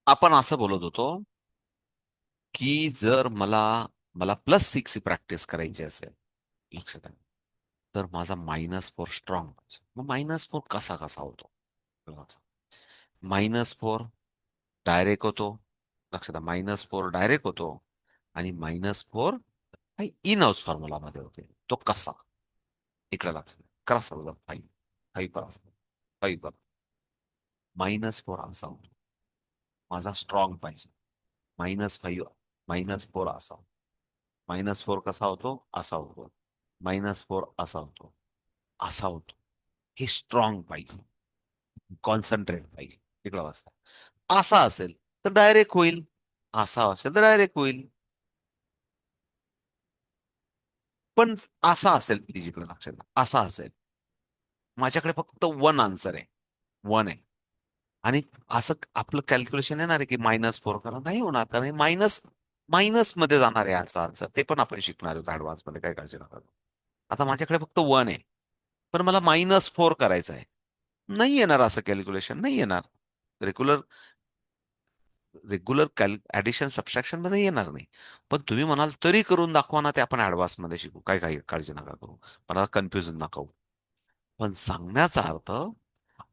आपण असं बोलत होतो की जर मला मला +6 ची प्रॅक्टिस करायची असेल, लक्षात आलं, तर माझा -4 स्ट्रॉंग. मग -4 कसा कसा होतो? -4 डायरेक्ट होतो. लक्षात आलं, -4 डायरेक्ट होतो आणि -4 हा इन हाऊस फॉर्म्युलामध्ये होते. तो कसा? इकडे लक्षात कसा होता? 5 5 -4 असा होतो. माझा स्ट्रॉंग पाहिजे. -5 -4 असा. -4 कसा होतो? असा होतो. -4 असा होतो. असा होतो. हे स्ट्रॉंग पाहिजे. कॉन्सन्ट्रेट पाहिजे. तिकडं वाजता असा असेल तर डायरेक्ट होईल. असा असेल तर डायरेक्ट होईल. पण असा असेल, प्लीज इकडे लक्षात द्या. असा असेल, माझ्याकडे फक्त वन आन्सर आहे. वन आहे. आणि असं आपलं कॅल्क्युलेशन येणार आहे की -4 करा, नाही होणार, कारण हे मायनस मायनस मध्ये जाणार आहे याचा आन्सर. ते पण आपण शिकणार आहोत ऍडव्हान्स मध्ये, काय काळजी नका करू. आता माझ्याकडे फक्त वन आहे, पण मला -4 करायचं आहे. नाही येणार असं कॅल्क्युलेशन, नाही येणार. रेग्युलर रेग्युलर ऍडिशन सबट्रॅक्शन मध्ये येणार नाही. पण तुम्ही म्हणाल तरी करून दाखवा ना, ते आपण ऍडव्हान्स मध्ये शिकू, काय काही काळजी नका करू. पण आता कन्फ्युजन नका होऊ. पण सांगण्याचा अर्थ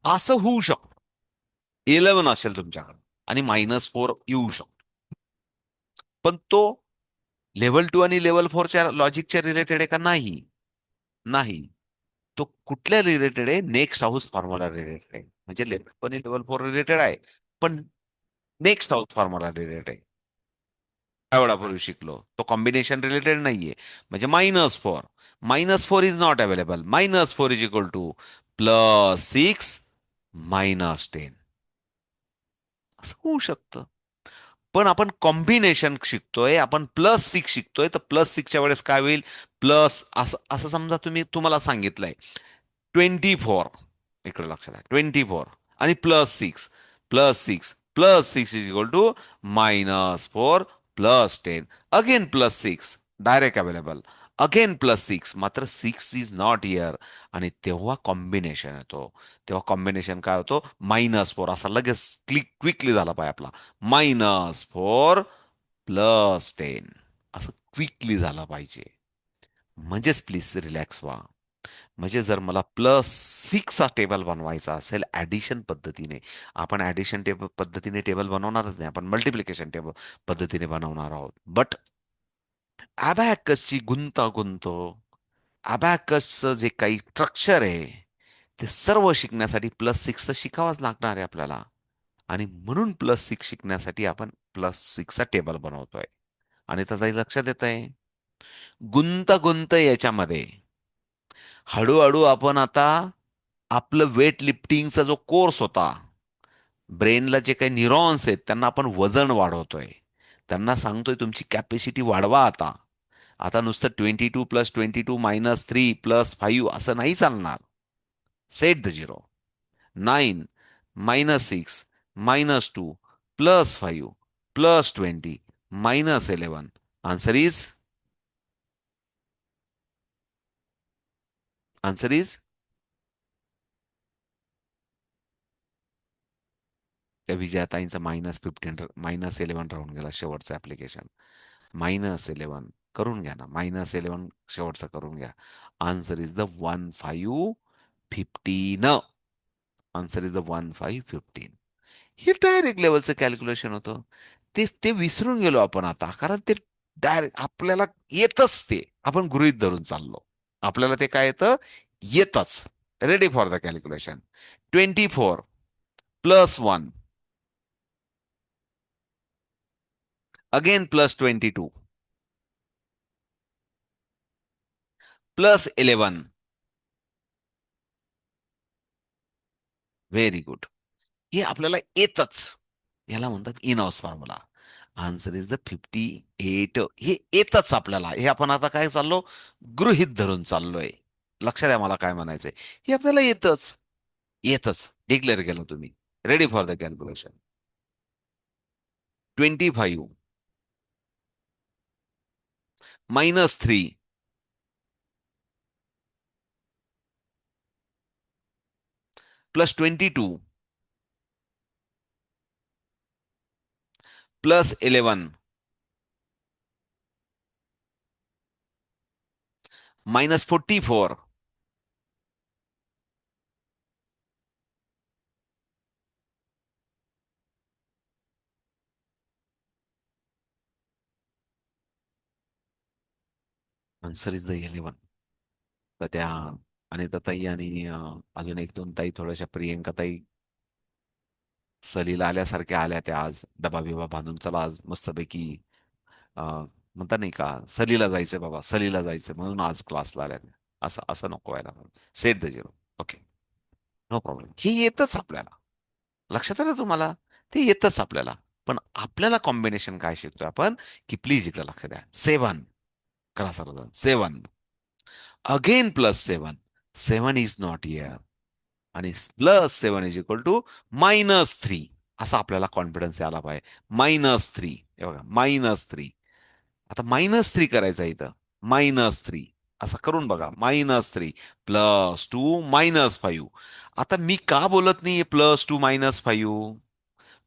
असं होऊ शकतं. 11 असेल तुमच्याकडे आणि -4 येऊ शकतो. पण तो लेव्हल 2 आणि लेव्हल 4च्या लॉजिकच्या रिलेटेड आहे का? नाही. नाही. तो कुठल्या रिलेटेड आहे? नेक्स्ट हाऊस फॉर्म्युला रिलेटेड आहे. म्हणजे लेव्हल 2 आणि लेव्हल 4 रिलेटेड आहे, पण नेक्स्ट हाऊस फॉर्म्युला रिलेटेड आहे. वेळापूर्वी शिकलो, तो कॉम्बिनेशन रिलेटेड नाहीये. म्हणजे -4 -4 is not available. -4 is equal to +6 -10 असं होऊ शकतं. पण आपण कॉम्बिनेशन शिकतोय, आपण +6 शिकतोय, तर +6च्या वेळेस काय होईल? प्लस असं असं समजा तुम्हाला सांगितलंय 24, इकडे लक्षात आहे, 24 आणि +6 is equal to -4 +10, again +6 direct available, again +6, मात्र 6 इज नॉट हिअर. आणि तेव्हा कॉम्बिनेशन येतो. तेव्हा कॉम्बिनेशन काय होतो? -4 असा लगेच क्विकली झाला पाहिजे आपला. -4 +10 असं क्विकली झालं पाहिजे. म्हणजेच प्लीज रिलॅक्स व्हा. म्हणजे जर मला +6चा टेबल बनवायचा असेल ऍडिशन पद्धतीने, आपण ऍडिशन टेबल पद्धतीने टेबल बनवणारच नाही, आपण मल्टिप्लिकेशन टेबल पद्धतीने बनवणार आहोत. बट अबॅकसची गुंतागुंत, अबॅकसचं जे काही स्ट्रक्चर आहे, ते सर्व शिकण्यासाठी +6 तर शिकावंच लागणार आहे आपल्याला. आणि म्हणून +6 शिकण्यासाठी आपण +6चा टेबल बनवतोय. आणि त्याचा लक्षात येत आहे, गुंतागुंत याच्यामध्ये हळूहळू आपण आता आपलं वेट लिफ्टिंगचा जो कोर्स होता, ब्रेनला जे काही न्यूरॉन्स आहेत त्यांना आपण वजन वाढवतोय. त्यांना सांगतोय तुमची कॅपॅसिटी वाढवा आता. आता नुसतं 22 + 22 -3 +5 असं नाही चालणार. Set the zero. 9 -6 -2 +5 +20 -11. Answer is answer is त्या विजयाताईंचा -15 -11 राहून गेला शेवटचं ऍप्लिकेशन. -11 करून घ्या ना, -11 शेवटचं करून घ्या. Answer is the 1515. Answer is the 1515. हे डायरेक्ट लेवलचं कॅल्क्युलेशन होतं. ते ते विसरून गेलो आपण आता, कारण ते डायरेक्ट आपल्याला येतच. ते आपण गृहीत धरून चाललो. आपल्याला ते काय येतं? येतच. Ready for the calculation. 24 +1 again +22 +11. Very good. हे आपल्याला येतच. याला म्हणतात in house formula. Answer is the 58. हे येतच आपल्याला. हे आपण आता काय चाललो? गृहित धरून चाललोय. लक्षात द्या मला काय म्हणायचंय. हे आपल्याला येतच. येतच. डिक्लेअर केलं तुम्ही. Ready for the calculation. 25 -3 +22 +11 -44. Answer is the 11. तर त्या अनिताताई आणि अजून एक दोन ताई थोड्याशा प्रियंका ताई सहलीला आल्यासारख्या आल्या त्या आज डबा बिबा बांधून चला आज मस्तपैकी म्हणता नाही का सहलीला जायचंय बाबा सहलीला जायचंय म्हणून आज क्लासला आल्या त्या. असं असं नको व्हायला. Set the zero. Okay. No problem. हे येतच आपल्याला. लक्षात आलं तुम्हाला? ते येतच आपल्याला. पण आपल्याला कॉम्बिनेशन काय शिकतोय आपण? की प्लीज इकडे लक्ष द्या. 7 करा सर्वजण. 7 अगेन +7. 7 is not here. आणि +7 इज इक्वल टू -3. असा आपल्याला कॉन्फिडन्स यायला पाहिजे. -3 हे बघा -3. आता -3 करायचं आहे इथं. -3 असं करून बघा. -3 +2 -5. आता मी का बोलत नाही +2 -5?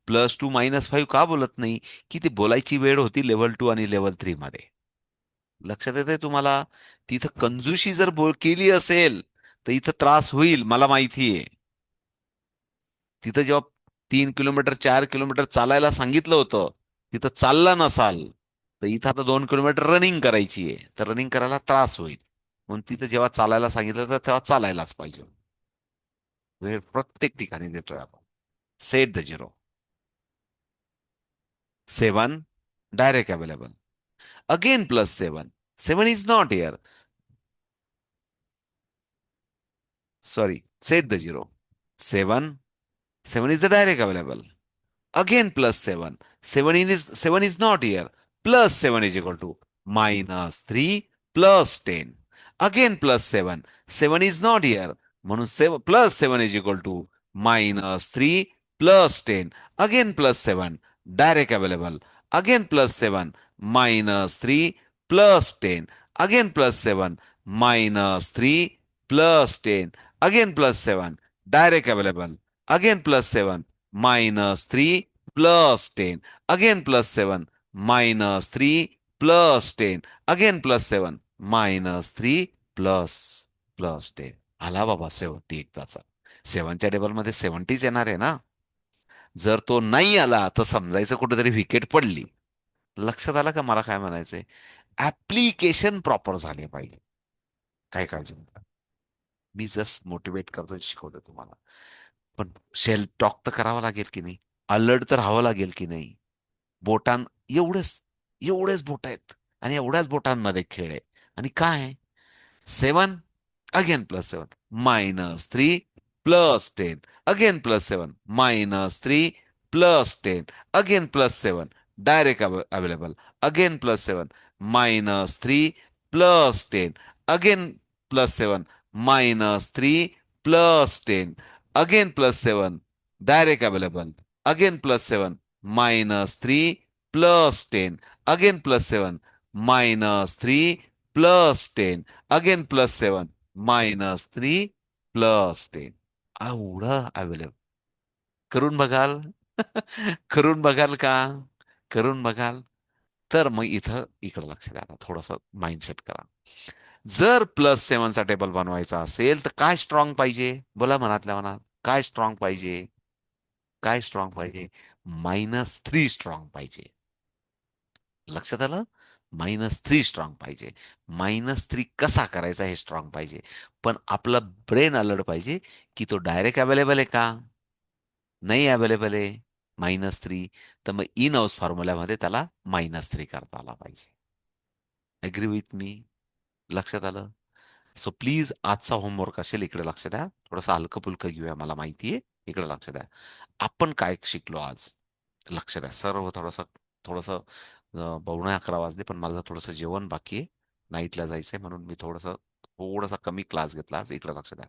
+2 -5 का बोलत नाही? की ती बोलायची वेळ होती लेव्हल 2 आणि लेव्हल 3 मध्ये. लक्षात येतंय तुम्हाला? तिथं कंजूशी जर केली असेल, तर इथं त्रास होईल मला माहिती आहे. तिथं जेव्हा 3 किलोमीटर 4 किलोमीटर चालायला सांगितलं होतं, तिथं चालला नसाल, तर इथं आता 2 किलोमीटर रनिंग करायची आहे. तर रनिंग करायला त्रास होईल. म्हणून तिथं जेव्हा चालायला सांगितलं तर तेव्हा चालायलाच पाहिजे. वेळ प्रत्येक ठिकाणी देतोय आपण. Set the zero. 7 direct available. Again +7. 7 is not here. Sorry, set the zero. 7. 7 is the direct available. Again +7. 7 is not here. +7 is equal to -3 +10. Again +7. 7 is not here. म्हणून +7 is equal to -3 +10. Again +7. Direct available. Again +7. -3 +10. Again +7. -3 +10. Again +7. Direct available. Again +7. -3 +10. Again +7. -3 +10. Again +7. -3 +10. आला बाबा 70 एकदाचा. 7च्या टेबलमध्ये 70च येणार आहे ना. जर तो नाही आला तर समजायचं कुठेतरी विकेट पडली. लक्षात आलं का मला काय म्हणायचंय? ऍप्लिकेशन प्रॉपर झाले पाहिजे. काय काळजी नका. मी जस्ट मोटिवेट करतोय, शिकवतोय तुम्हाला. पण सेल्फ टॉक तर करावा लागेल की नाही? अलर्ट तर राहावं लागेल की नाही? बोटां एवढेच एवढेच बोट आहेत आणि एवढ्याच बोटांमध्ये खेळ आहे. आणि काय 7 again +7 -3 +10 again +7 -3 +10 again +7 direct available again +7 -3 +10 again +7 -3 +10 again +7 direct available again +7 -3 +10 again +7 -3 +10 again +7 -3 +10. एवढं अवेलेबल करून बघाल. करून बघाल का? करून बघाल. तर मग इथं इकडं लक्ष द्या. थोडस माइंडसेट करा. जर +7चा टेबल बनवायचा असेल तर काय स्ट्रॉंग पाहिजे? बोला मनातल्या मनात. काय स्ट्रॉंग पाहिजे? काय स्ट्रॉंग पाहिजे? -3 स्ट्रॉंग पाहिजे. लक्षात आलं? -3 स्ट्रॉंग पाहिजे. -3 कसा करायचा हे स्ट्रॉंग पाहिजे. पण आपलं ब्रेन अलर्ट पाहिजे, की तो डायरेक्ट अवेलेबल आहे का? नाही अवेलेबल आहे -3. तर मग इन हाऊस फॉर्म्युल्यामध्ये त्याला -3 करता आला पाहिजे. Agree with me? लक्षात आलं? सो प्लीज आजचा होमवर्क असेल इकडे लक्ष द्या. थोडंसं हलकं-फुलकं घेऊया मला माहितीये. इकडे लक्ष द्या. आपण काय शिकलो आज? लक्ष द्या. सर्व थोडंसं थोडंसं 11:15 वाजले, पण माझं थोडंसं जेवण बाकी आहे. नाईटला जायचंय म्हणून मी थोडासा कमी क्लास घेतला आज. इकडे लक्ष द्या.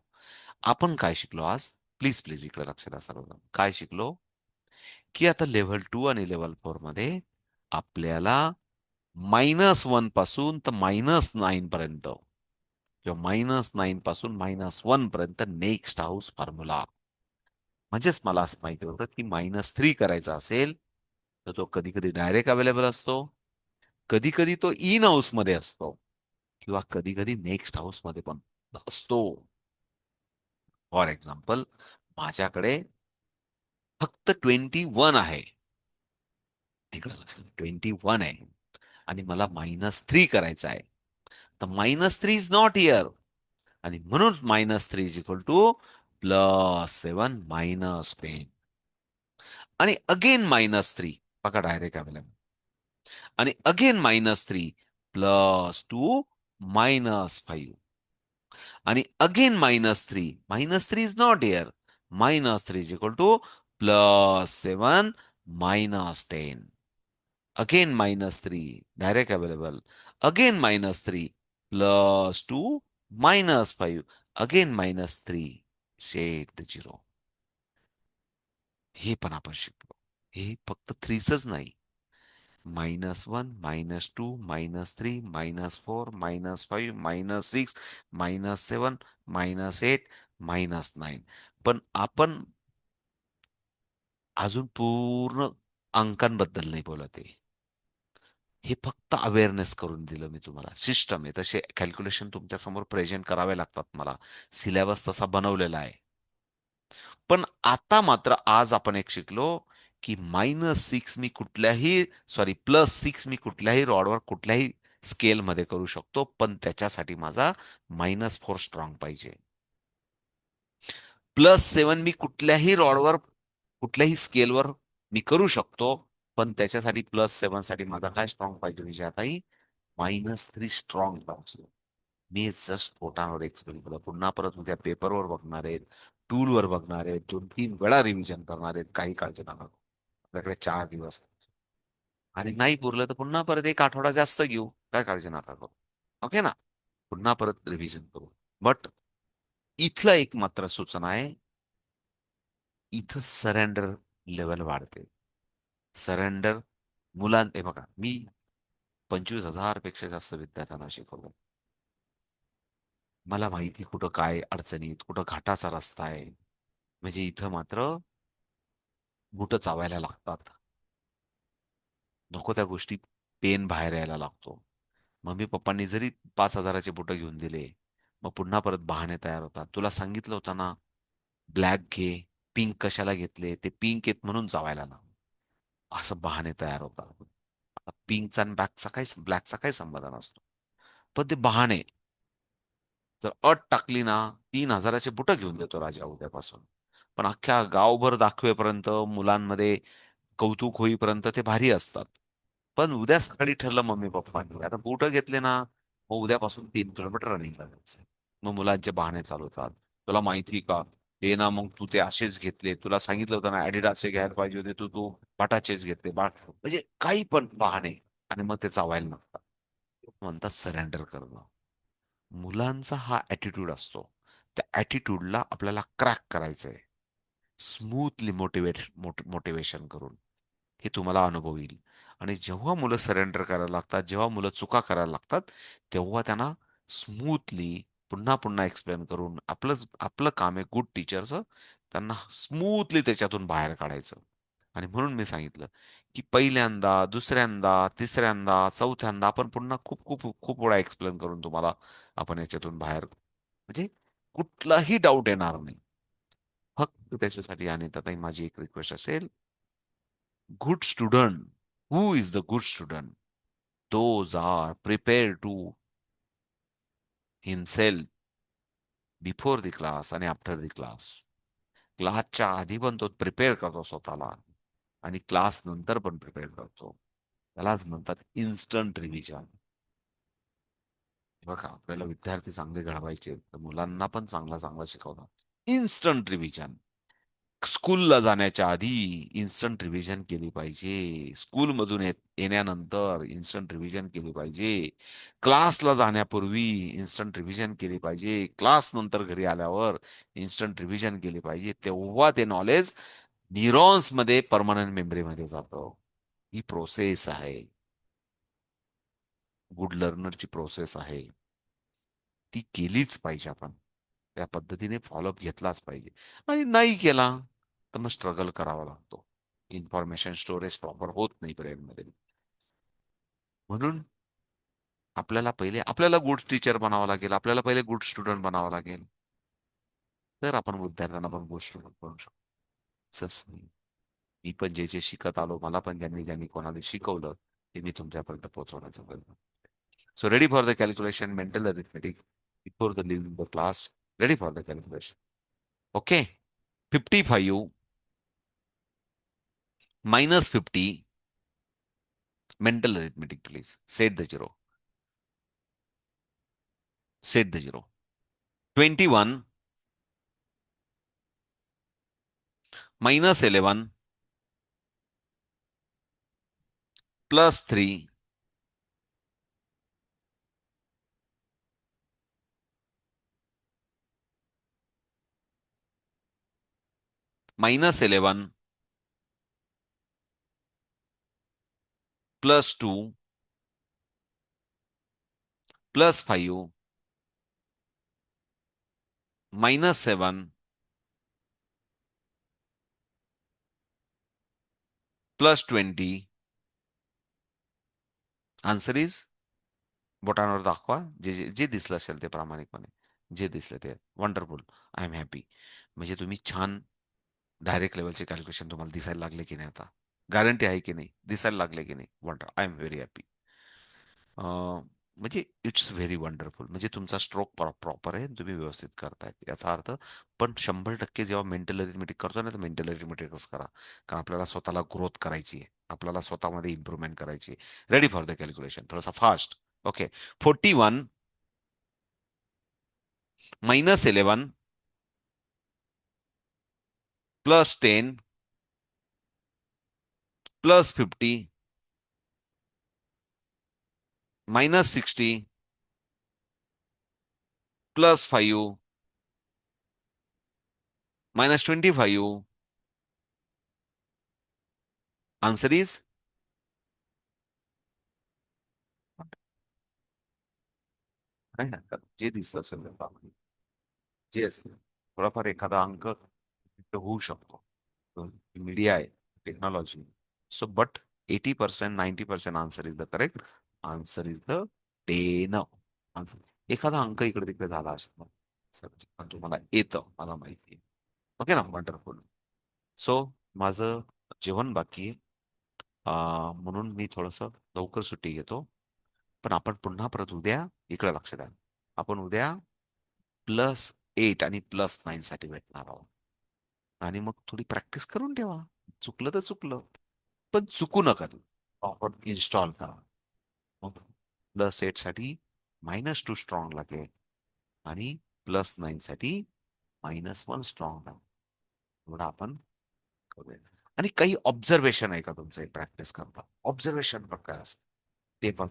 आपण काय शिकलो आज? प्लीज, प्लीज इकडे लक्ष द्या सर्वजण. काय शिकलो? की आता लेव्हल 2 आणि लेव्हल 4 मध्ये आपल्याला -1 पासून तर -9 पर्यंत किंवा -9 पासून -1 पर्यंत नेक्स्ट हाऊस फॉर्म्युला. म्हणजेच मला असं माहिती होतं की -3 करायचं असेल तर तो कधी कधी डायरेक्ट अवेलेबल असतो, कधी कधी तो इन हाऊस मध्ये असतो, किंवा कधी कधी नेक्स्ट हाऊस मध्ये पण असतो. फॉर एक्झाम्पल, माझ्याकडे फक्त 21 आहे, इकडे 21 आहे, आणि मला -3 करायचं आहे. तर -3 इज नॉट हिअर, आणि म्हणून -3 इज इक्वल टू +7 -10, आणि अगेन -3, बघा डायरेक्ट अवेलेबल, आणि अगेन -3 +2 -5, आणि again -3, -3 is not here, -3 is equal to +7 -10, again -3, direct available, again -3, +2 -5, again -3, shade the zero. हे पण आपण शिकलो. हे फक्त थ्रीच नाही, -1, -2, -3, -4, -5, -6, -7, -8, -9. पण आपण अजून पूर्ण अंकांबद्दल नाही बोलत आहे. हे फक्त अवेअरनेस करून दिलं मी तुम्हाला. सिस्टम आहे, तसे कॅल्क्युलेशन तुमच्या समोर प्रेझेंट करावे लागतात मला. सिलेबस तसा बनवलेला आहे. पण आता मात्र आज आपण एक शिकलो, की -6 मी कुठल्याही, सॉरी, +6 मी कुठल्याही रॉडवर कुठल्याही स्केलमध्ये करू शकतो, पण त्याच्यासाठी माझा -4 स्ट्रॉंग पाहिजे. +7 मी कुठल्याही रॉडवर कुठल्याही स्केलवर मी करू शकतो, पण त्याच्यासाठी +7 साठी माझा काय स्ट्रॉंग पाहिजे विजयाताई? -3 स्ट्रॉंग पाहिजे. मी जस्ट बोटांवर एक्सपेरिमेंट केलं. पुन्हा परत उद्या पेपरवर बघणार आहेत, टूलवर बघणार आहेत, 2-3 वेळा रिव्हिजन करणार आहेत. काही काळजी नका करू. आपल्याकडे 4 दिवस आहेत. आणि नाही पुरलं तर पुन्हा परत एक आठवडा जास्त घेऊ. काय काळजी नका करू. ओके ना? पुन्हा परत रिव्हिजन करू. बट इथलं एक मात्र सूचना आहे, इथं सरेंडर लेवल वाढते. सरेंडर हे बघा, मी 25,000 पेक्षा जास्त विद्यार्थ्यांना शिकवलं. मला माहिती कुठं काय अडचणीत, कुठं घाटाचा रस्ता आहे. म्हणजे इथं मात्र बुटं चावायला लागतात. नको त्या गोष्टी, पेन बाहेर यायला लागतो. मम्मी पप्पांनी जरी 5,000चे बुटं घेऊन दिले, मग पुन्हा परत बहाणे तयार होतात. तुला सांगितलं होतं ना, ब्लॅक घे, पिंक कशाला घेतले? ते पिंक आहेत म्हणून चावायला ना. असं बहाणे तयार होतात. पिंकचा आणि ब्लॅकचा काही संबंध नसतो. पण ते बहाणे, जर अट टाकली ना, 3,000चे बुटं घेऊन देतो राजा उद्यापासून. पण अख्ख्या गावभर दाखवेपर्यंत, मुलांमध्ये कौतुक होईपर्यंत ते भारी असतात. पण उद्या सकाळी ठरलं मम्मी पप्पांनी, आता बुटं घेतले ना, मग उद्यापासून 3 किलोमीटर रनिंग करायचं. मग मुलांचे बहाणे चालू होतात. तुला माहिती का? हे ना, मग तू ते असेच घेतले. तुला सांगितलं होतं ना, ऍडिडासचे घ्यायला पाहिजे होते, तू तू बाटाचेच घेतले. म्हणजे काही पण बहाणे, आणि मग ते चावायला लागतात. म्हणतात सरेंडर करणं. मुलांचा हा ऍटिट्यूड असतो. त्या ऍटिट्यूडला आपल्याला क्रॅक करायचंय. स्मूथली मोटिवेशन करून. हे तुम्हाला अनुभव येईल. आणि जेव्हा मुलं सरेंडर करायला लागतात, जेव्हा मुलं चुका करायला लागतात, तेव्हा त्यांना स्मूथली पुन्हा पुन्हा एक्सप्लेन करून, आपलं आपलं काम आहे गुड टीचरचं, त्यांना स्मूथली त्याच्यातून बाहेर काढायचं. आणि म्हणून मी सांगितलं, की पहिल्यांदा, दुसऱ्यांदा, तिसऱ्यांदा, चौथ्यांदा आपण पुन्हा खूप खूप खूप वेळा एक्सप्लेन करून तुम्हाला आपण याच्यातून बाहेर, म्हणजे कुठलाही डाऊट येणार नाही. फक्त त्याच्यासाठी, आणि त्यातही माझी एक रिक्वेस्ट असेल, good student, who is the good student? Those are prepare to himself before the class आणि आफ्टर द क्लास. क्लासच्या आधी पण तो प्रिपेअर करतो स्वतःला, आणि क्लास नंतर पण प्रिपेअर करतो. त्यालाच म्हणतात इन्स्टंट रिव्हिजन. बघा, आपल्याला विद्यार्थी चांगले घडवायचे तर मुलांना पण चांगला चांगला शिकवतात. Instant revision. स्कूलला जाण्याच्या आधी इन्स्टंट रिव्हिजन केली पाहिजे. स्कूलमधून येण्यानंतर इन्स्टंट रिव्हिजन केली पाहिजे. क्लासला जाण्यापूर्वी इन्स्टंट रिव्हिजन केली पाहिजे. क्लास नंतर घरी आल्यावर इन्स्टंट रिव्हिजन केली पाहिजे. तेव्हा ते नॉलेज न्यूरॉन्स मध्ये, परमनंट मेमरीमध्ये जातं. ही प्रोसेस आहे. गुड लर्नरची प्रोसेस आहे. ती केलीच पाहिजे आपण. त्या पद्धतीने फॉलोअप घेतलाच पाहिजे. आणि नाही केला तर मग स्ट्रगल करावा लागतो. इन्फॉर्मेशन स्टोरेज प्रॉपर होत नाही ब्रेनमध्ये. म्हणून आपल्याला गुड टीचर बनावं लागेल, आपल्याला पहिले गुड स्टुडंट बनावं लागेल, तर आपण विद्यार्थ्यांना पण गुड स्टुडंट बनवू शकतो. तसंच मी पण जे जे शिकत आलो, मला पण ज्यांनी ज्यांनी कोणाला शिकवलं ते मी तुमच्यापर्यंत पोहोचवण्याचा प्रयत्न. So ready for the calculation, mental arithmetic before the living the class. Ready for the calculation. Okay. 55 minus 50, mental arithmetic, please. Set the zero. Set the zero. 21 minus 11 plus 3 minus 11 plus 2 plus 5 minus 7 plus 20. Answer is बोटांवर दाखवा. जे जे जे दिसलं असेल ते प्रामाणिकपणे. जे दिसलं ते वंडरफुल. I am happy. म्हणजे तुम्ही छान डायरेक्ट लेवलचे कॅल्क्युलेशन तुम्हाला दिसायला लागले की नाही आता? गॅरंटी आहे की नाही? दिसायला लागले की नाही? Wonder. I am very happy. म्हणजे इट्स व्हेरी वंडरफुल. म्हणजे तुमचा स्ट्रोक प्रॉपर आहे, तुम्ही व्यवस्थित करतायत याचा अर्थ. पण 100% जेव्हा मेंटल अरिथमेटिक करतो ना, तर मेंटल अरिथमेटिकच करा. कारण आपल्याला स्वतःला ग्रोथ करायची आहे, आपल्याला स्वतःमध्ये इम्प्रुव्हमेंट करायची आहे. Ready for the calculation. थोडासा fast. Okay. 41 minus 11 plus 10 plus 50 minus 60 plus 5 minus 25. Answer is काही हरकत. जे दिसलं असेल ते दाखवा. जे असतील थोडाफार एखादा अंक तिथे होऊ शकतो. मीडिया आहे, technology. So but 80% 90% answer is the correct. Answer is the 10. Answer एखादा अंक इकडे तिकडे झाला असेल पण तुम्हाला येतं, मला माहिती आहे. ओके ना, वंडरफुल. सो माझं जेवण बाकी आहे. म्हणून मी थोडस लवकर सुट्टी घेतो. पण आपण पुन्हा परत उद्या इकडे लक्ष द्या. आपण उद्या +8 आणि +9 साठी भेटणार आहोत. आणि मग थोडी प्रॅक्टिस करून ठेवा. चुकलं तर चुकलं, पण चुकू नका तुम्ही. प्रॉपर इन्स्टॉल करा. मग +8 साठी -2 स्ट्रॉंग लागेल आणि +9 साठी -1 स्ट्रॉंग लागेल. एवढा आपण करूया. आणि काही ऑब्झर्वेशन आहे का तुमचं प्रॅक्टिस करता? ऑब्झर्वेशन पण काय असतं ते पण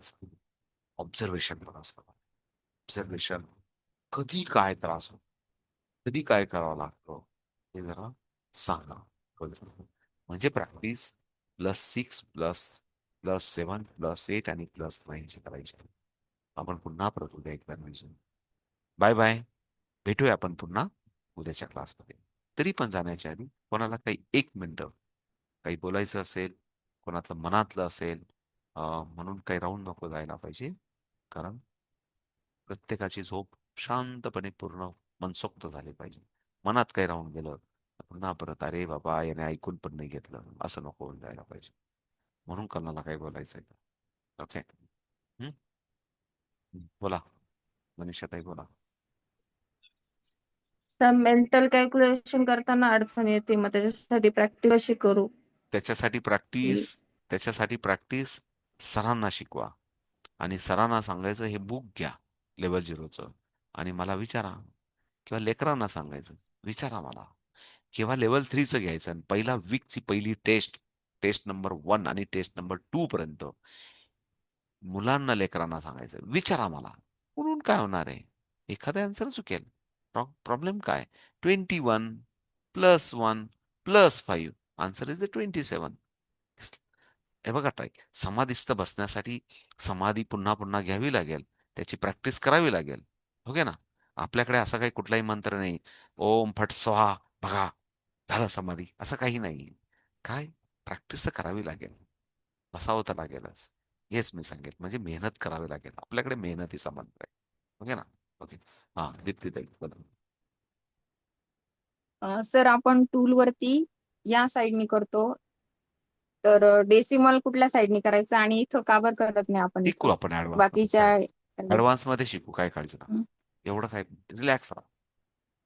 ऑब्झर्वेशन पण असतं. ऑब्झर्वेशन कधी काय त्रास होतो, कधी काय करावं लागतं हे जरा सांगा. म्हणजे प्रॅक्टिस +6 +7 +8 आणि +9 ची करायची. आपण पुन्हा परत उद्या एकदा रिव्हिजन. Bye bye. भेटूया आपण पुन्हा उद्याच्या क्लासमध्ये. तरी पण जाण्याच्या आधी कोणाला काही 1 मिनिट काही बोलायचं असेल, कोणाचं मनातलं असेल, म्हणून काही राहून नको जायला पाहिजे. कारण प्रत्येकाची झोप शांतपणे पूर्ण मनसोक्त झाली पाहिजे. मनात काही राहून गेलं तर पुन्हा परत अरे बाबा याने ऐकून पण नाही घेतलं असं नको होऊन जायला पाहिजे. म्हणून कोणाला काही बोलायचंय का? ओके. बोला. मनीषाताई बोला. तर मेंटल कॅल्क्युलेशन करताना अडचण येते, मग त्याच्यासाठी प्रॅक्टिस कशी करू? त्याच्यासाठी प्रॅक्टिस त्याच्यासाठी प्रॅक्टिस सरांना शिकवा. आणि सरांना सांगायचं हे बुक घ्या लेवल 0चं आणि मला विचारा. किंवा लेकरांना सांगायचं विचारा मला. किंवा लेवल 3चं घ्यायचं आणि पहिला वीकची पहिली टेस्ट, टेस्ट नंबर 1 आणि टेस्ट नंबर 2 पर्यंत मुलांना लेकरांना सांगायचं विचारा मला. म्हणून काय होणार आहे? एखादा आन्सर चुकेल. प्रॉब्लेम काय? 21 +1 +5 आन्सर इज 27. हे बघा ट्राय समाधीस्थ बसण्यासाठी समाधी पुन्हा पुन्हा घ्यावी लागेल. त्याची प्रॅक्टिस करावी लागेल. हो गे ना? आपल्याकडे असा काही कुठलाही मंत्र नाही. ओम फट स्वाहा बघा झालं समाधी असं काही नाही. काय? प्रॅक्टिस तर करावी लागेल, बसावं तर लागेलच. हेच मी सांगेल, म्हणजे मेहनत करावी लागेल, आपल्याकडे मेहनतीचा मंत्र आहे. ओके ना? ओके. हा, दीप्ती बोला. सर आपण टूल वरती या साईडनी करतो, तर डेसिमल कुठल्या साईडनी करायचं आणि इथं का बरं करत नाही आपण शिकू इथं आपण ऍडव्हान्स मध्ये बाकीच्या. काय, ऍडव्हान्स मध्ये शिकू, काय काळजी नका. एवढं काय, रिलॅक्स राहा.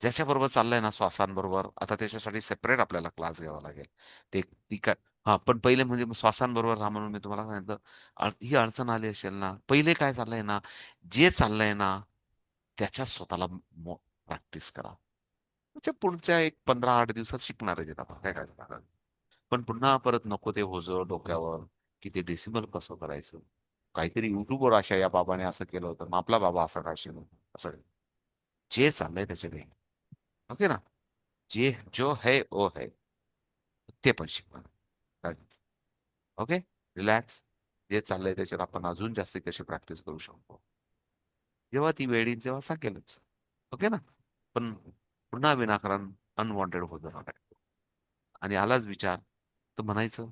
ज्याच्या बरोबर चाललंय ना श्वासांबरोबर, आता त्याच्यासाठी सेपरेट आपल्याला क्लास घ्यावा लागेल. ते ती काय, हा पण पहिले म्हणजे श्वासांबरोबर राहा म्हणून मी तुम्हाला सांगितलं. ही अडचण आली असेल ना, पहिले काय चाललंय ना, जे चाललंय ना त्याच्या स्वतःला प्रॅक्टिस करा. म्हणजे पुढच्या एक 15-8 दिवसात शिकणार आहे आपण, काय काय करणार. पण पुन्हा परत नको ते ओझं डोक्यावर, की ते डेसिबल कसं करायचं. काहीतरी युट्यूबवर अशा या बाबाने असं केलं होतं, मग आपला बाबा असा का शिकलो, असं जे चाललंय त्याचे ते. ओके ना? जे जो है वो है, ते पण शिकवा. Okay, relax. जे चाललंय त्याच्यात आपण अजून जास्ती कशी प्रॅक्टिस करू शकतो, जेव्हा ती वेळ येईल तेव्हा सांगेलच. ओके ना? पण पुन्हा विनाकारण अनवॉन्टेड होत नका. आणि आलाच विचार तर म्हणायचं,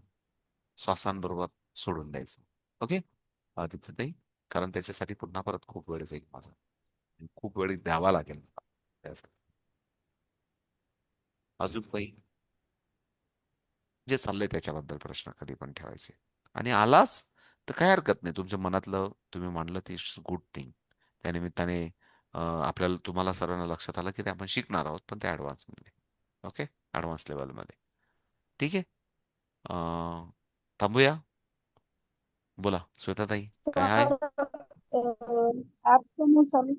श्वासांबरोबर सोडून द्यायचं. ओके ताई, कारण त्याच्यासाठी पुन्हा परत खूप वेळ जाईल माझा, खूप वेळ द्यावा लागेल मला त्यासाठी. अजून काही जे चाललंय त्याच्याबद्दल प्रश्न कधी पण ठेवायचे. आणि आलाच तर काय हरकत नाही, तुमच्या मनातलं तुम्ही मांडलं ते गुड थिंग. त्यानिमित्ताने आपल्याला तुम्हाला सर्वांना लक्षात आलं की ते आपण शिकणार आहोत, पण ते ऍडव्हान्स मध्ये. ओके, ऍडव्हान्स लेवलमध्ये. ठीक आहे. थांबूया. बोला श्वेताताई, काय आहे? सर ऍप पण चालू.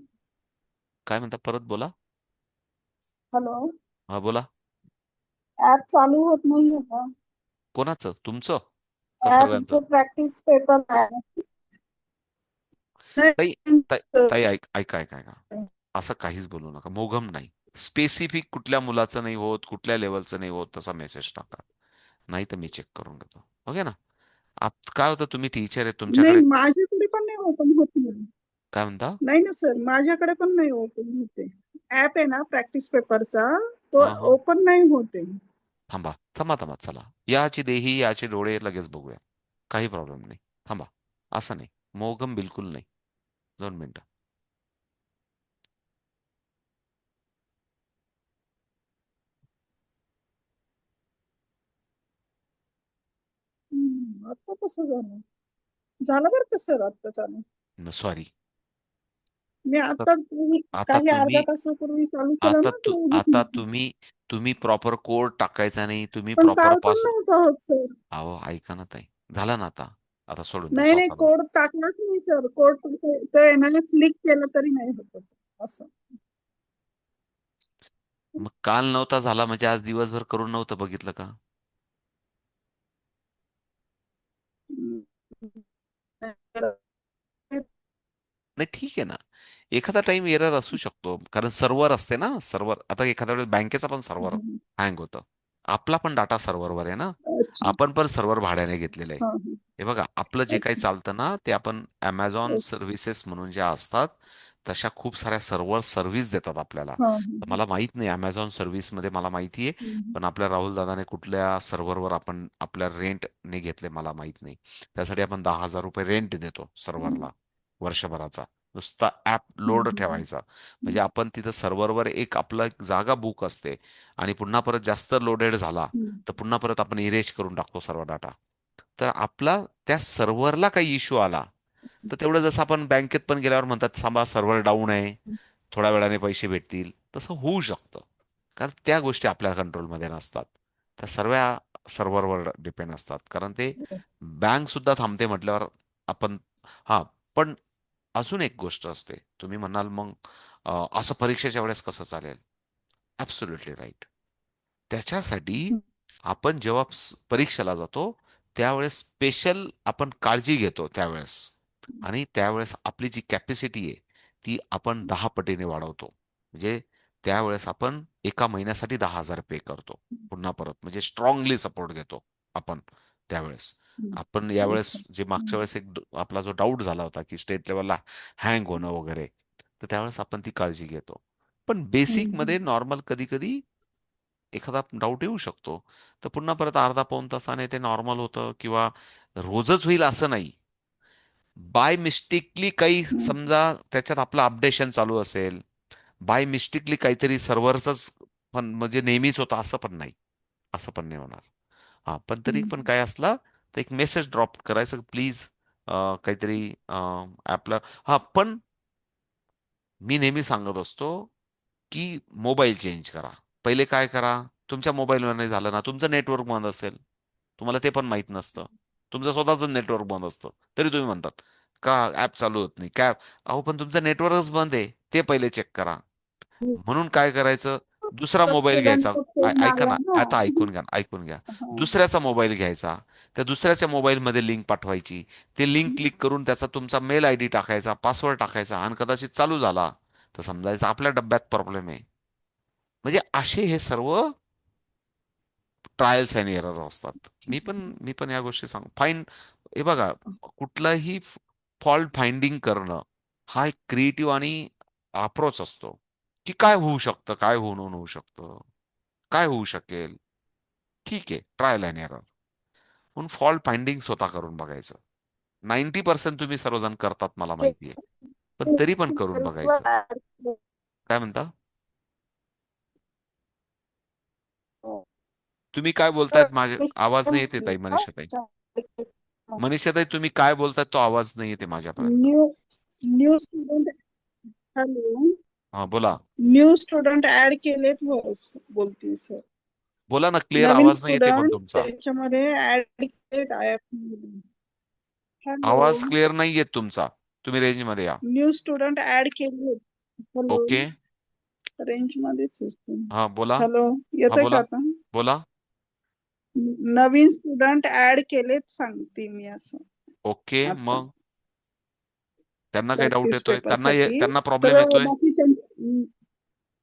काय म्हणता, परत बोला. हॅलो. हा बोला. ऍप चालू होत नाहीये का? कोणाचं, तुमचं का सर्वांचं? ऍपचं प्रॅक्टिस पेपर आहे. ताई, नाही, ताई, सर. ताई ऐका. असं काहीच बोलू नका, मोघम नाही. स्पेसिफिक कुठल्या मुलाचं नाही होत, कुठल्या लेवलचं नाही होत, तसा मेसेज टाका. नाही तर मी चेक करून घेतो. ओके ना? काय होतं, तुम्ही टीचर आहे नाही, तुमच्याकडे. माझ्याकडे पण नाही ओपन होत नाही. काय म्हणता? नाही ना सर, माझ्याकडे पण नाही ओपन होते. ऍप आहे ना प्रॅक्टिस पेपरचा, तो हा हा, ओपन नाही होते. थांबा थांबा थांबा, चला. याची देही याचे डोळे, लगेच बघूया. काही प्रॉब्लेम नाही. थांबा. असं नाही, मोघम बिलकुल नाही. 2 मिनिटं. आता कसं झालं? झालं बरं का सर, आता चालू. सॉरी. मी आता आता काही अर्धा तुम्ही तासापूर्वी चालू केलं ना, तो उदित आता नव्हतं. तुम्ही प्रॉपर कोड टाकायचा नाही, तुम्ही पण प्रॉपर काल पण नव्हतं होत सर. अहो ऐका ना ताई, झालं ना आता. आता सोडून द्या नाही, स्वतःला. कोड टाकलाच नाही सर. कोड ते ना क्लिक केलं तरी नाही होत असं. मग काल नव्हता झाला म्हणजे आज दिवसभर करून नव्हतं बघितलं का? नाही ठीक आहे ना. एखादा टाइम एरर असू शकतो, कारण सर्व्हर असते ना, सर्व्हर. आता एखाद्या वेळेस बँकेचा पण सर्व्हर हँग होतं. आपला पण डाटा सर्व्हरवर आहे ना. अच्छा. आपण पण सर्व्हर भाड्याने घेतलेलं आहे. हा हे बघा, आपलं जे काही अच्छा. चालतं ना, ते आपण अमेझॉन ओके. सर्व्हिसेस म्हणून ज्या असतात, तशा खूप साऱ्या सर्व्हर सर्व्हिस देतात आपल्याला. हा तर मला माहित नाही अमेझॉन सर्व्हिसमध्ये, मला माहिती आहे. पण आपल्या राहुल दादाने कुठल्या सर्व्हरवर आपण आपल्या रेंटने घेतले मला माहित नाही. त्यासाठी आपण ₹10,000 रेंट देतो सर्व्हरला वर्षभराचा. नुसता ऍप लोड ठेवायचा. म्हणजे आपण तिथं सर्व्हरवर आपला एक जागा बुक असते. आणि पुन्हा परत जास्त लोडेड झाला तर पुन्हा परत आपण इरेज करून टाकतो सर्व डाटा. तर आपला त्या सर्व्हरला काही इश्यू आला तर तेवढं, जसं आपण बँकेत पण गेल्यावर म्हणतात थांबा सर्व्हर डाऊन आहे, थोड्या वेळाने पैसे भेटतील, तसं होऊ शकतं. कारण त्या गोष्टी आपल्या कंट्रोलमध्ये नसतात. त्या सर्व सर्व्हरवर डिपेंड असतात, कारण ते बँक सुद्धा थांबते म्हटल्यावर आपण. हा, पण अजून एक गोष्ट असते. तुम्ही म्हणाल मग असं परीक्षेच्या वेळेस कसं चालेल? Absolutely right. त्याच्यासाठी आपण जेव्हा परीक्षेला जातो त्यावेळेस स्पेशल आपण काळजी घेतो त्यावेळेस. आणि त्यावेळेस आपली जी कॅपॅसिटी आहे ती आपण 10 पटीने वाढवतो. म्हणजे त्यावेळेस आपण एका महिन्यासाठी 10,000 पे करतो. पुन्हा परत म्हणजे स्ट्रॉंगली सपोर्ट घेतो आपण त्यावेळेस. आपण यावेळेस जे मागच्या वेळेस आपला जो डाऊट झाला होता की स्टेट लेवलला हँग होणं वगैरे, तर त्यावेळेस आपण ती काळजी घेतो. पण बेसिक मध्ये नॉर्मल कधी कधी एखादा डाऊट येऊ शकतो. तर पुन्हा परत अर्धा पाऊण तासाने ते नॉर्मल होतं किंवा रोजच होईल असं नाही. बाय मिस्टेकली काही हम्म. समजा त्याच्यात आपलं अपडेशन चालू असेल, बाय मिस्टेकली काहीतरी सर्व्हरच पण म्हणजे नेहमीच होतं असं पण नाही. असं पण नाही होणार. हा पण तरी पण हम्म. काय असला तर एक मेसेज ड्रॉप करायचं प्लीज काहीतरी ॲपला. हा पण मी नेहमी सांगत असतो की मोबाईल चेंज करा. पहिले काय करा, तुमच्या मोबाईलवर नाही झालं ना, तुमचं नेटवर्क बंद असेल, तुम्हाला ते पण माहित नसतं, तुमचं स्वतःच नेटवर्क बंद असतं, तरी तुम्ही म्हणतात का ऍप चालू होत नाही काय. अहो पण तुमचं नेटवर्कच बंद आहे, ते पहिले चेक करा. म्हणून काय करायचं, दुसरा मोबाईल घ्यायचा. स्टुडंटचा फोन ऐका आला ना, ना. आता ऐकून घ्या, ऐकून घ्या. हा. दुसऱ्याचा मोबाईल घ्यायचा, त्या दुसऱ्याच्या मोबाईलमध्ये लिंक पाठवायची, ते लिंक क्लिक करून त्याचा तुमचा मेल आयडी टाकायचा, पासवर्ड टाकायचा आणि कदाचित चालू झाला तर समजायचं आपल्या डब्यात प्रॉब्लेम आहे. म्हणजे असे हे सर्व ट्रायल्स अँड एरर असतात. मी पण या गोष्टी सांग फाईन. हे बघा, कुठलाही फॉल्ट फाइंडिंग करणं हा एक क्रिएटिव्ह आणि अप्रोच असतो, की काय होऊ शकतं, काय होऊ शकतं, काय होऊ शकेल. ठीक आहे, ट्रायल अँड एरर. म्हणून फॉल्ट फाइंडिंग स्वतः करून बघायचं. 90% तुम्ही सर्वजण करतात मला माहिती आहे, पण तरी पण करून बघायचं. काय म्हणता? तुम्ही काय बोलतायत, माझे आवाज नाही येते ताई. मनीषाताई, मनीषाताई तुम्ही काय बोलतायत तो आवाज नाही येते माझ्यापर्यंत. New new student. हॅलो. हा बोला. न्यू स्टुडंट ऍड केलेत बस बोलतील सर. बोला ना, क्लिअर नवीन आवाज नाही येते पण स्टुडंट तुमचा. त्याच्यामध्ये ऍड केलेत ऍप. हॅलो. आवाज क्लिअर नाही येत तुमचा. तुम्ही रेंज मध्ये या. न्यू स्टुडंट ऍड केलेत. हॅलो. ओके. रेंज मध्येच असतो. हा बोला. हॅलो. हा येतोय का बोला. आता? बोला. नवीन स्टुडंट ऍड केलेत सांगते मी असं ओके. आता मग त्यांना काही डाऊट प्रॅक्टिस येतोय, पेपर साठी. त्यांना प्रॉब्लेम तर येतोय. बाकीच्या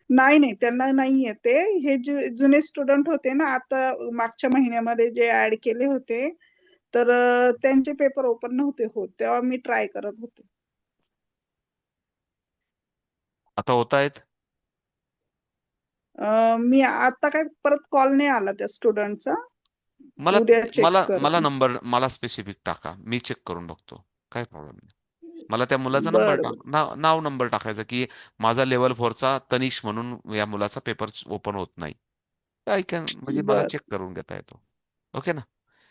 नाही नाही त्यांना नाही येते. हे जुने स्टुडंट होते ना आता मागच्या महिन्यामध्ये जे ऍड केले होते, तर त्यांचे पेपर ओपन नव्हते होत तेव्हा मी ट्राय करत होते. आता होत आहेत. मी आता काय परत कॉल नाही आला त्या स्टुडंटचा. मला उद्या चेक मला मला करते. नंबर, मला स्पेसिफिक टाका, मी चेक करून बघतो. काय प्रॉब्लेम नाही. मला त्या मुलाचा नंबर बर टाक, बर. नाव नंबर टाकायचा की माझा लेवल 4चा तनिष म्हणून या मुलाचा पेपर ओपन होत नाही. काय काय म्हणजे मला बर चेक करून घेता येतो. ओके ना.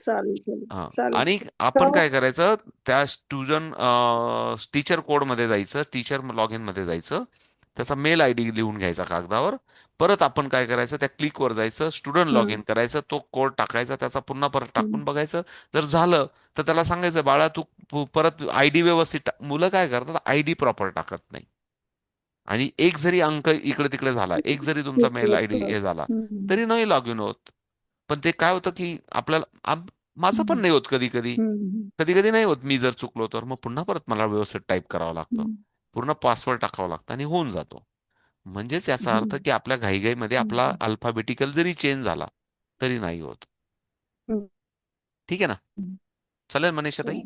चालेल चालेल हा. चालेल. आणि आपण तर काय करायचं, त्या स्टुडंट टीचर कोड मध्ये जायचं, टीचर लॉग इन मध्ये जायचं, त्याचा मेल आयडी लिहून घ्यायचा कागदावर. परत आपण काय करायचं, त्या क्लिक वर जायचं, स्टुडंट लॉग इन करायचं, तो कोड टाकायचा, त्याचा पुन्हा परत टाकून बघायचं. जर झालं तर त्याला सांगायचं बाळा तू परत आयडी व्यवस्थित मुलं काय करतात, आयडी प्रॉपर टाकत नाही. आणि एक जरी अंक इकडे तिकडे झाला, एक जरी तुमचा मेल आयडी हे झाला, तरी नाही लॉग इन होत. पण ते काय होतं की आपल्याला माझं पण नाही होत कधी कधी. कधी कधी नाही होत, मी जर चुकलो तर मग पुन्हा परत मला व्यवस्थित टाईप करावं लागतं, पूर्ण पासवर्ड टाकावं लागतं आणि होऊन जातो. म्हणजेच याचा अर्थ की आपल्या घाईघाईमध्ये आपला अल्फाबेटिकल जरी चेंज झाला तरी नाही होत. ठीक आहे ना. चालेल मनीषाताई.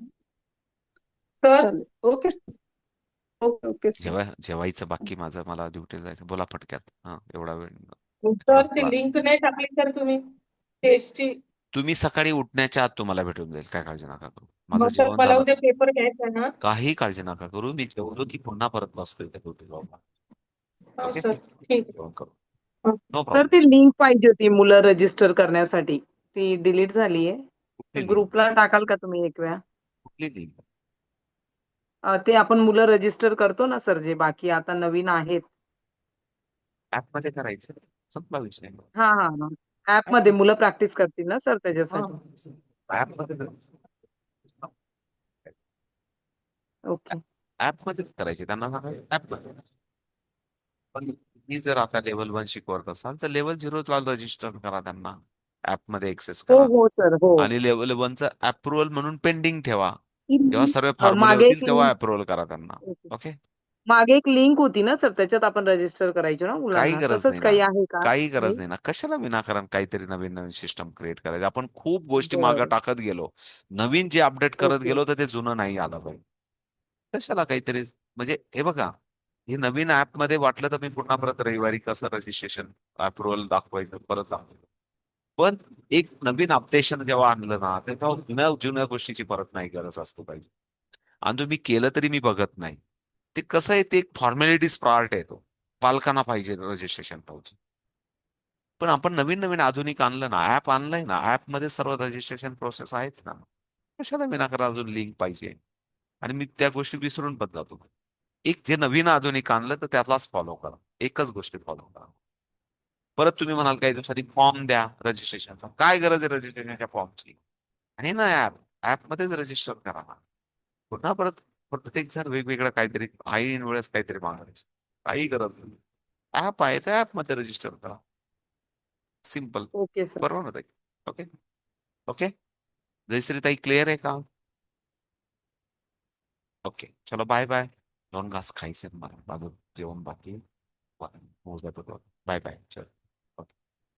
सर चालेल. Okay okay okay sir. जेवायचं बाकी माझं, मला ड्युटीला जायचं. बोला फटक्यात, हा एवढा वेळ सर थोडाच ती लिंक नाही टाकली सर तुम्ही टेस्टची. तुम्ही सकाळी उठण्याच्या आत तुम्हाला भेटून जाईल, काय काळजी नका करू. माझं मग सर जेवण मला झालं, उद्या पेपर घ्यायचा ना. काही काळजी नका करू. मी जेवलो की पुन्हा परत बसतोय त्या ड्युटीला. हो ओके, सर ठीक जेवण करू. आहे. No sir problem. ती लिंक पाहिजे होती मुलं रजिस्टर करण्यासाठी, ती डिलीट झालीये. कुठली लिंक? ग्रुपला टाकाल का तुम्ही एक वेळा? कुठली लिंक? ते आपण मुलं रजिस्टर करतो ना सर, जे बाकी आता नवीन आहेत. ऍप मध्ये करायचं, संपला विषय. हा हा हा. ऍप मध्ये मुलं प्रॅक्टिस करतील ना सर त्याच्यासाठी. ऍप मध्ये ओके. ऍप मध्येच करायचे, त्यांना सांगायचं ऍप मध्ये. पण तुम्ही जर आता लेवल 1 शिकवत असाल तर लेवल 0 ला रजिस्टर करा, त्यांना ऍप मध्ये एक्सेस हो करा. हो सर हो. आणि लेवल 1चा अप्रुव्हल म्हणून पेंडिंग ठेवा. जेव्हा सर्व फॉर्म्युले मागे होतील एक तेव्हा लिंक अप्रुव्हल करा त्यांना. ओके. मागे एक लिंक होती ना सर, त्याच्यात आपण रजिस्टर करायचो ना काही मुलांना, गरज तसंच नाही ना, काही आहे का? काही गरज नाही ना. कशाला विनाकारण काहीतरी नवीन नवीन सिस्टम क्रिएट करायचं. आपण खूप गोष्टी मागे बरं. टाकत गेलो, नवीन जे अपडेट करत ओके. गेलो तर ते जुनं नाही आलं पाहिजे. कशाला काहीतरी, म्हणजे हे बघा, हे नवीन ऍप मध्ये वाटलं तर मी पुन्हा परत रविवारी कसं रजिस्ट्रेशन अप्रुव्हल दाखवायचं परत दाखवायचं. पण एक नवीन अपडेशन जेव्हा आणलं ना तेव्हा जुन्या जुन्या गोष्टीची परत नाही गरज असतो पाहिजे. आणि तुम्ही केलं तरी मी बघत नाही. ते कसं आहे ते एक फॉर्मॅलिटीज पार्ट आहे तो. पालकांना पाहिजे रजिस्ट्रेशन पाहिजे. पण आपण नवीन नवीन आधुनिक आणलं ना ऍप आणलंय ना ऍप मध्ये सर्व रजिस्ट्रेशन प्रोसेस आहेत ना. कशाला विनाकारण अजून लिंक पाहिजे. आणि मी त्या गोष्टी विसरून पण जातो. एक जे नवीन आधुनिक आणलं तर त्यातलाच फॉलो करा. एकच गोष्टी फॉलो करा. परत तुम्ही म्हणाल काही दिवसांनी फॉर्म द्या रजिस्ट्रेशनचा. काय गरज आहे रजिस्ट्रेशनच्या फॉर्मची? आहे ना ऍप मध्येच रजिस्टर करा ना. पुन्हा परत प्रत्येक जण वेगवेगळं काहीतरी ऐन वेळेस काहीतरी मागायचं. काही गरज नाही. ऍप आहे त्या ऍप मध्ये रजिस्टर करा. सिम्पल. Okay sir. बरोबर ना ताई? ओके. ओके. जयश्री ताई क्लिअर आहे का? ओके चलो बाय बाय. 2 घास खायचे मला. माझं जेवण बाकी आहे. Bye bye. चल.